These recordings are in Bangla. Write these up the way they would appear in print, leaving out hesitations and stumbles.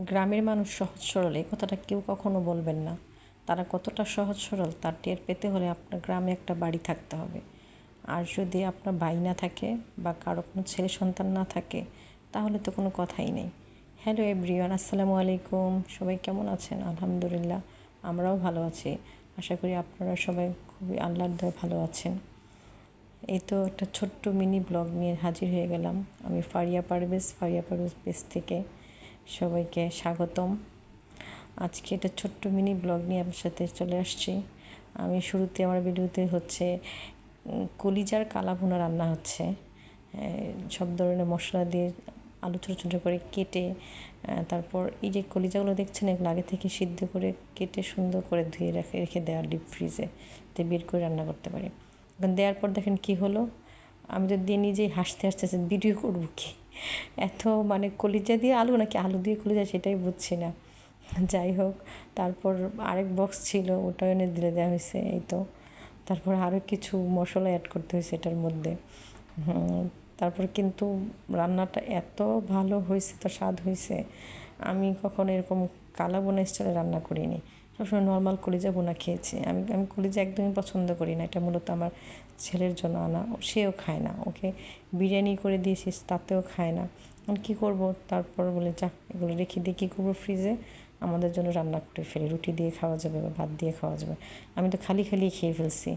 গ্রামের মানুষ সহজ সরল এই কথাটা কেউ কখনো বলবেন না। তারা কতটা সহজ সরল তার টের পেতে হলে আপনার গ্রামে একটা বাড়ি থাকতে হবে। আর যদি আপনার ভাই না থাকে বা কারো কোনো ছেলে সন্তান না থাকে তাহলে তো কোনো কথাই নেই। হ্যালো এভরিওয়ান, আসসালামু আলাইকুম। সবাই কেমন আছেন? আলহামদুলিল্লাহ, আমরাও ভালো আছি। আশা করি আপনারা সবাই খুবই আল্লাহর দয়ায় ভালো আছেন। এই তো একটা ছোট্ট মিনি ব্লগ নিয়ে হাজির হয়ে গেলাম। আমি ফারিয়া পারভেজ পেজ থেকে সবাইকে স্বাগতম। আজকে একটা ছোট্ট মিনি ব্লগ নিয়ে আপনার সাথে চলে আসছি। আমি শুরুতে আমার ভিডিওতে হচ্ছে কলিজার কালাভুনা রান্না হচ্ছে। সব ধরনের মশলা দিয়ে আলু ছোটো ছোটো করে কেটে তারপর এই যে কলিজাগুলো দেখছেন এগুলো আগে থেকে সিদ্ধ করে কেটে সুন্দর করে ধুয়ে রেখে দেওয়া ডিপ ফ্রিজে, তো বের করে রান্না করতে পারি। এখন দেওয়ার পর দেখেন কি হলো, আমি তো দিয়ে নিজেই হাসতে হাসতে ভিডিও করবো কি, এত মানে কলিজা দিয়ে আলু নাকি আলু দিয়ে কলিজা সেটাই বুঝছি না। যাই হোক, তারপর আরেক বক্স ছিল ওটা এনে দিলে দেওয়া হয়েছে। এই তো তারপর আরও কিছু মশলা অ্যাড করতে হয়েছে এটার মধ্যে। তারপর কিন্তু রান্নাটা এত ভালো হয়েছে, তো স্বাদ হয়েছে। আমি কখনো এরকম কালা বোনা স্টাইলে রান্না করিনি, সবসময় নর্মাল কলিজা বোনা খেয়েছি। আমি কলিজা একদমই পছন্দ করি না। এটা মূলত আমার ছেলের জন্য আনা, সেও খায় না। ওকে বিরিয়ানি করে দিয়েছিস তাতেও খায় না। আমি কী করবো, তারপর বলে যাক এগুলো রেখে দিয়ে কী করবো, ফ্রিজে আমাদের জন্য রান্না করে ফেলি, রুটি দিয়ে খাওয়া যাবে বা ভাত দিয়ে খাওয়া যাবে। আমি তো খালি খেয়ে ফেলছি,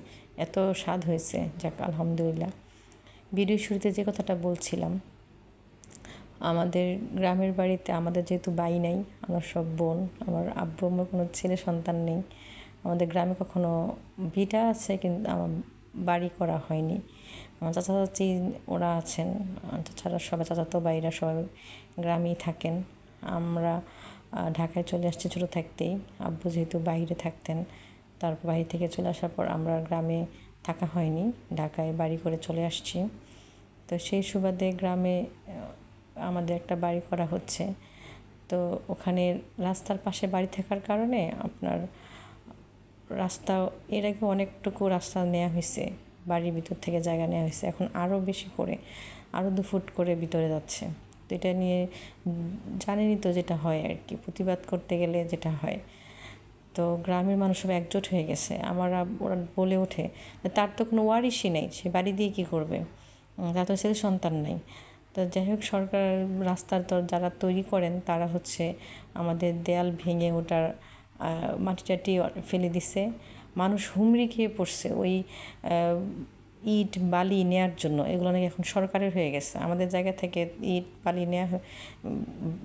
এত স্বাদ হয়েছে। যাক আলহামদুলিল্লাহ। ভিডিও শুরুতে যে কথাটা বলছিলাম, আমাদের গ্রামের বাড়িতে আমাদের যেহেতু ভাই নাই, আমার সব বোন, আমার আব্বু আমার কোনো ছেলে সন্তান নেই। আমাদের গ্রামে কখনো ভিটা আছে কিন্তু আমার বাড়ি করা হয়নি। আমার চাচা চাচি ওরা আছেন, তাছাড়া সবাই চাচাতো ভাইরা সবাই গ্রামেই থাকেন। আমরা ঢাকায় চলে আসছি ছোটো থাকতেই। আব্বু যেহেতু বাইরে থাকতেন, তারপর বাড়ি থেকে চলে আসার পর আমরা গ্রামে থাকা হয়নি, ঢাকায় বাড়ি করে চলে আসছি। তো সেই সুবাদে গ্রামে আমাদের একটা বাড়ি করা হচ্ছে। তো ওখানে রাস্তার পাশে বাড়ি থাকার কারণে আপনার রাস্তা এর আগে অনেকটুকু রাস্তা নেওয়া হয়েছে, বাড়ির ভিতর থেকে জায়গা নেওয়া হয়েছে। এখন আরও বেশি করে, আরও 2 ফুট করে ভিতরে যাচ্ছে। তো এটা নিয়ে জানেনই তো যেটা হয় আর কি, প্রতিবাদ করতে গেলে যেটা হয়। তো গ্রামের মানুষ সব একজোট হয়ে গেছে। ওরা বলে ওঠে তার তো কোনো ওয়ারিশই নেই, সে বাড়ি দিয়ে কী করবে, তার তো ছেলে সন্তান নাই। তো যাই হোক, সরকার রাস্তার যারা তৈরি করেন তারা হচ্ছে আমাদের দেয়াল ভেঙে ওটার মাটি টাটি ফেলে দিছে। মানুষ হুমড়ি খেয়ে পড়ছে ওই ইট বালি নেওয়ার জন্য। এগুলো নাকি এখন সরকারের হয়ে গেছে, আমাদের জায়গা থেকে ইট বালি নেওয়া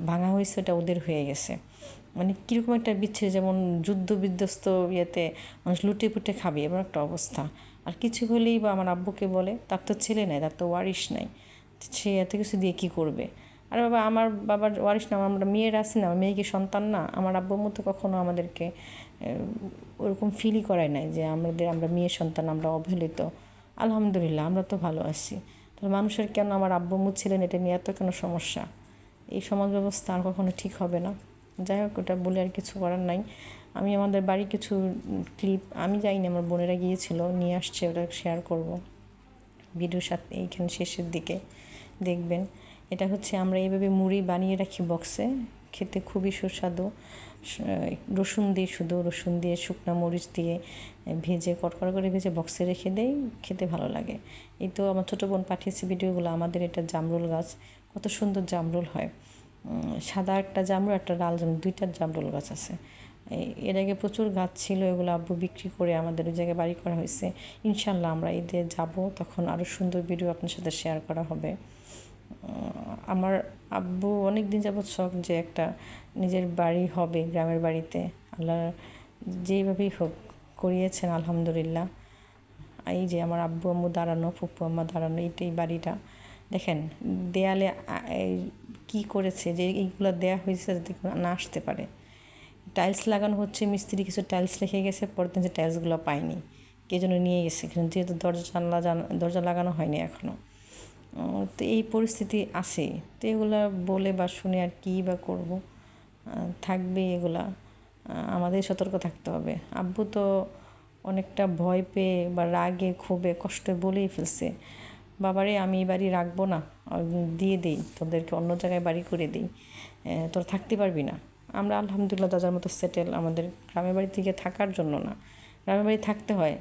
ভাঙা হয়েছে, ওটা ওদের হয়ে গেছে। মানে কীরকম একটা বিচ্ছিরি, যেমন যুদ্ধ বিধ্বস্ত ইয়েতে মানুষ লুটে পুটে খাবে এমন একটা অবস্থা। আর কিছু হলেই বা আমার আব্বুকে বলে তার তো ছেলে নাই, তার তো ওয়ারিশ নাই, সে এত কিছু দিয়ে কী করবে। আর বাবা, আমার বাবার ওয়ারিশ না, আমরা মেয়েরা আছি না, আমার মেয়ে কি সন্তান না? আমার আব্বুর মতো কখনো আমাদেরকে ওরকম ফিলই করায় নাই যে আমরা মেয়ে সন্তান, আমরা অবহেলিত। আলহামদুলিল্লাহ, আমরা তো ভালো আছি। তাহলে মানুষের কেন আমার আব্বু ছিলেন এটা নিয়ে এত কেন সমস্যা? এই সমাজ ব্যবস্থা আর কখনো ঠিক হবে না। যাই হোক, ওটা বলে আর কিছু করার নাই। আমি আমাদের বাড়ির কিছু ক্লিপ, আমি যাইনি, আমার বোনেরা গিয়েছিল নিয়ে আসছে, ওটা শেয়ার করব ভিডিওর সাথে এইখানে শেষের দিকে দেখবেন। এটা হচ্ছে আমরা এইভাবে মুড়ি বানিয়ে রাখি বক্সে, খেতে খুবই সুস্বাদু। রসুন দিয়ে শুকনো মরিচ দিয়ে ভেজে কড়কড়া করে ভেজে বক্সে রেখে দেই, খেতে ভালো লাগে। এই তো আমার ছোটো বোন পাঠিয়েছে ভিডিওগুলো। আমাদের এটা জামরুল গাছ, কত সুন্দর জামরুল হয়। সাদা একটা জামরুল, একটা লাল জামরুল, 2টা জামরুল গাছ আছে। এর আগে প্রচুর গাছ ছিল, এগুলো আব্বু বিক্রি করে আমাদের ওই জায়গায় বাড়ি করা হয়েছে। ইনশাল্লাহ আমরা ঈদে যাব, তখন আরও সুন্দর ভিডিও আপনার সাথে শেয়ার করা হবে। আমার আব্বু অনেক দিন যাবৎ শখ যে একটা নিজের বাড়ি হবে গ্রামের বাড়িতে। আল্লাহ যেইভাবেই হোক করিয়েছেন আলহামদুলিল্লাহ। এই যে আমার আব্বু আম্মু দাঁড়ানো, ফুপু আম্মা দাঁড়ানো, এই বাড়িটা দেখেন। দেয়ালে কি করেছে যে এইগুলো দেয়া হয়েছে যাতে না আসতে পারে। টাইলস লাগানো হচ্ছে, মিস্ত্রি কিছু টাইলস রেখে গেছে, পরের দিন যে টাইলসগুলো পায়নি, কে যেন নিয়ে গেছে, কিন্তু যেহেতু দরজা লাগানো হয়নি এখনও। তো এই পরিস্থিতি আছে। তো এগুলা বলে বা শুনে আর কী বা করবো, থাকবে এগুলা। আমাদের সতর্ক থাকতে হবে। আব্বু তো অনেকটা ভয় পেয়ে বা রাগে ক্ষোভে কষ্টে বলেই ফেলছে, বাবারে আমি এই বাড়ি রাখবো না, দিয়ে দিই, তোদেরকে অন্য জায়গায় বাড়ি করে দিই, তোরা থাকতে পারবি না। আমরা আলহামদুলিল্লাহ যার মতো সেটেল, আমাদের গ্রামের বাড়ি থেকে থাকার জন্য না, গ্রামের বাড়ি থাকতে হয়।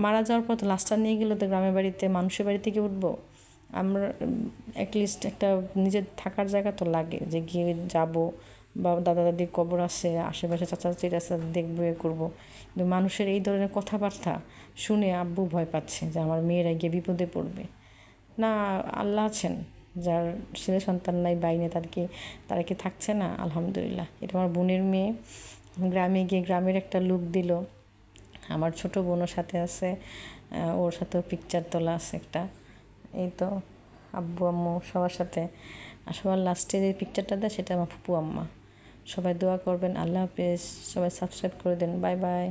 মারা যাওয়ার পর তো লাশটা নিয়ে গেলে তো গ্রামের বাড়িতে মানুষের বাড়ি থেকে উঠবো, আমরা অ্যাটলিস্ট একটা নিজের থাকার জায়গা তো লাগে, যে গিয়ে যাবো, বা দাদা দাদির কবর আছে, আশেপাশে চাচা চাচির আছে, দেখবো, এ করবো। কিন্তু মানুষের এই ধরনের কথাবার্তা শুনে আব্বু ভয় পাচ্ছে যে আমার মেয়েরা গিয়ে বিপদে পড়বে। না, আল্লাহ আছেন, যার ছেলে সন্তান নাই, বাইনে, তারা কি থাকছে না? আলহামদুলিল্লাহ। এটা আমার বোনের মেয়ে, গ্রামে গিয়ে গ্রামের একটা লুক দিল। আমার ছোট বোনও সাথে আছে, ওর সাথেও পিকচার তোলা আছে একটা। এই তো আব্বু আম্মু সবার সাথে, আর সবার লাস্টে যে পিকচারটা দেয় সেটা আমার ফুপু আম্মা। সবাই দোয়া করবেন। আল্লাহ হাফেজ। সবাই সাবস্ক্রাইব করে দেন। Bye bye.